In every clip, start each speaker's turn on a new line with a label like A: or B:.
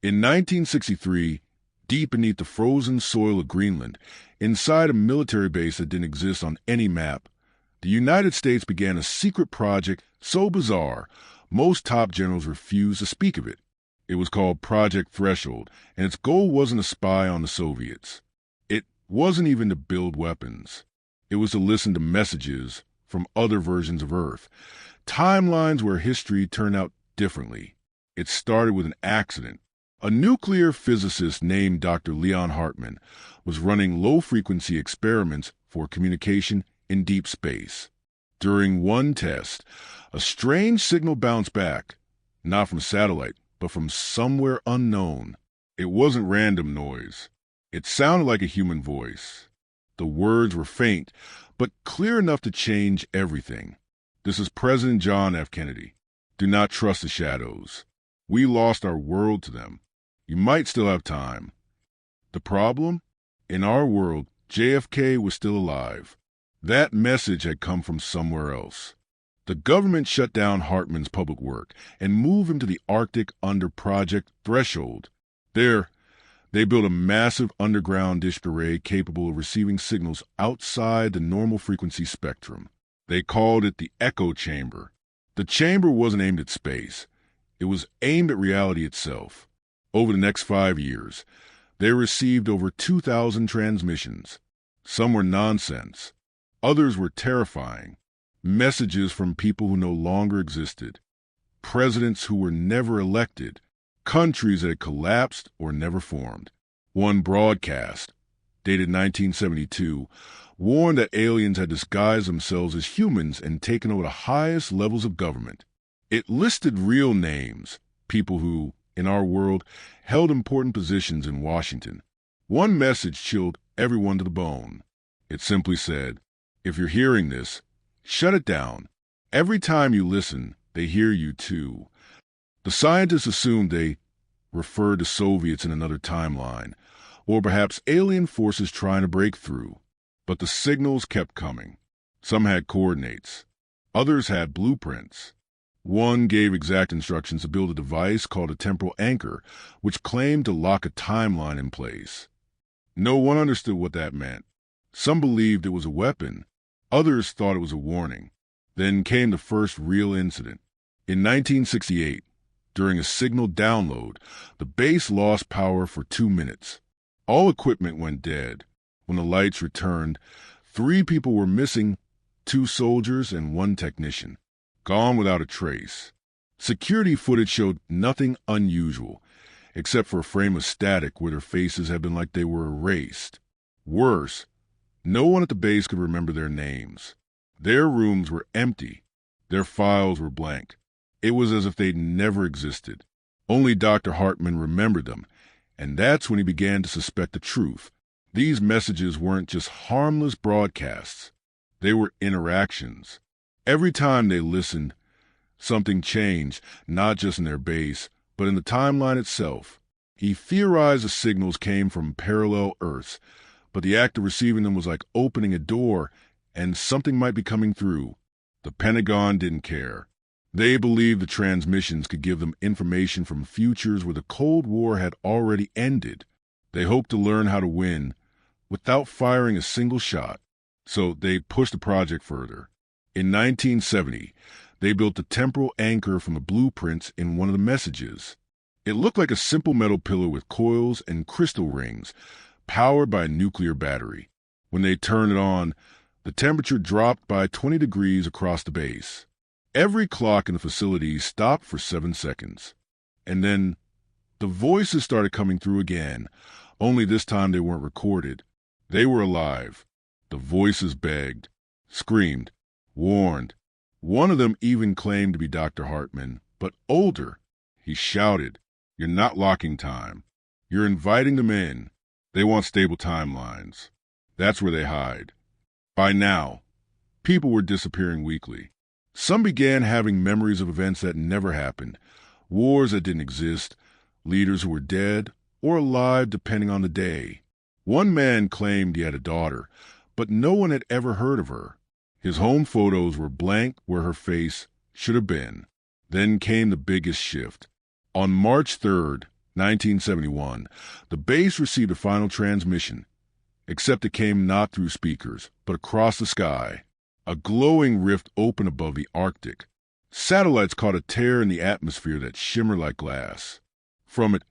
A: In 1963, deep beneath the frozen soil of Greenland, inside a military base that didn't exist on any map, the United States began a secret project so bizarre, most top generals refused to speak of it. It was called Project Threshold, and its goal wasn't to spy on the Soviets. It wasn't even to build weapons. It was to listen to messages from other versions of Earth, timelines where history turned out differently. It started with an accident. A nuclear physicist named Dr. Leon Hartmann was running low-frequency experiments for communication in deep space. During one test, a strange signal bounced back, not from satellite, but from somewhere unknown. It wasn't random noise. It sounded like a human voice. The words were faint, but clear enough to change everything. This is President John F. Kennedy. Do not trust the shadows. We lost our world to them. You might still have time. The problem? In our world, JFK was still alive. That message had come from somewhere else. The government shut down Hartmann's public work and moved him to the Arctic under Project Threshold. There, they built a massive underground dish array capable of receiving signals outside the normal frequency spectrum. They called it the echo chamber. The chamber wasn't aimed at space. It was aimed at reality itself. Over the next 5 years, they received over 2,000 transmissions. Some were nonsense. Others were terrifying. Messages from people who no longer existed. Presidents who were never elected. Countries that had collapsed or never formed. One broadcast, dated 1972, warned that aliens had disguised themselves as humans and taken over the highest levels of government. It listed real names, people who, in our world, held important positions in Washington. One message chilled everyone to the bone. It simply said, "If you're hearing this, shut it down. Every time you listen, they hear you too." The scientists assumed they referred to Soviets in another timeline, or perhaps alien forces trying to break through. But the signals kept coming. Some had coordinates. Others had blueprints. One gave exact instructions to build a device called a temporal anchor, which claimed to lock a timeline in place. No one understood what that meant. Some believed it was a weapon. Others thought it was a warning. Then came the first real incident. In 1968, during a signal download, the base lost power for 2 minutes. All equipment went dead. When the lights returned, 3 people were missing, 2 soldiers and 1 technician. Gone without a trace. Security footage showed nothing unusual, except for a frame of static where their faces had been like they were erased. Worse, no one at the base could remember their names. Their rooms were empty. Their files were blank. It was as if they'd never existed. Only Dr. Hartmann remembered them, and that's when he began to suspect the truth. These messages weren't just harmless broadcasts. They were interactions. Every time they listened, something changed, not just in their base, but in the timeline itself. He theorized the signals came from parallel Earths, but the act of receiving them was like opening a door, and something might be coming through. The Pentagon didn't care. They believed the transmissions could give them information from futures where the Cold War had already ended. They hoped to learn how to win without firing a single shot, so they pushed the project further. In 1970, they built the temporal anchor from the blueprints in one of the messages. It looked like a simple metal pillar with coils and crystal rings, powered by a nuclear battery. When they turned it on, the temperature dropped by 20 degrees across the base. Every clock in the facility stopped for 7 seconds. And then the voices started coming through again, only this time they weren't recorded. They were alive. The voices begged, screamed, warned. One of them even claimed to be Dr. Hartmann, but older. He shouted, "You're not locking time. You're inviting them in. They want stable timelines." That's where they hide. By now, people were disappearing weekly. Some began having memories of events that never happened, wars that didn't exist, leaders who were dead or alive depending on the day. One man claimed he had a daughter, but no one had ever heard of her. His home photos were blank where her face should have been. Then came the biggest shift. On March 3rd, 1971. The base received a final transmission, except it came not through speakers, but across the sky. A glowing rift opened above the Arctic. Satellites caught a tear in the atmosphere that shimmered like glass. From it,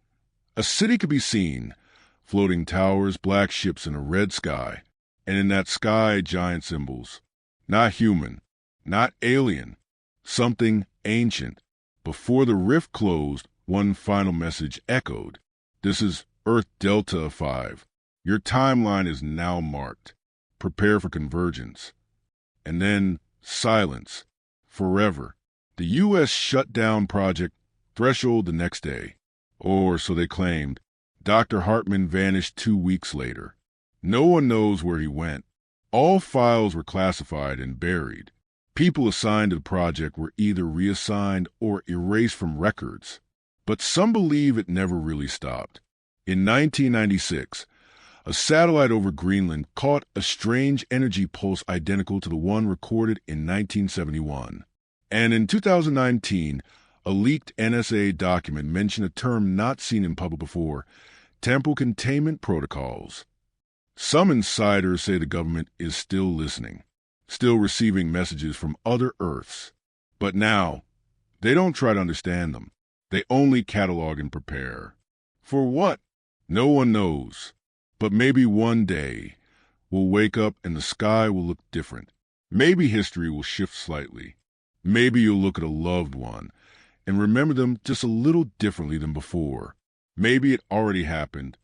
A: a city could be seen, floating towers, black ships in a red sky, and in that sky giant symbols. Not human, not alien, something ancient. Before the rift closed, one final message echoed. This is Earth Delta 5. Your timeline is now marked. Prepare for convergence. And then silence. Forever. The U.S. shut down Project Threshold the next day. Or so they claimed. Dr. Hartman vanished 2 weeks later. No one knows where he went. All files were classified and buried. People assigned to the project were either reassigned or erased from records. But some believe it never really stopped. In 1996, a satellite over Greenland caught a strange energy pulse identical to the one recorded in 1971. And in 2019, a leaked NSA document mentioned a term not seen in public before, temporal containment protocols. Some insiders say the government is still listening, still receiving messages from other Earths. But now, they don't try to understand them. They only catalog and prepare. For what? No one knows. But maybe one day, we'll wake up and the sky will look different. Maybe history will shift slightly. Maybe you'll look at a loved one and remember them just a little differently than before. Maybe it already happened,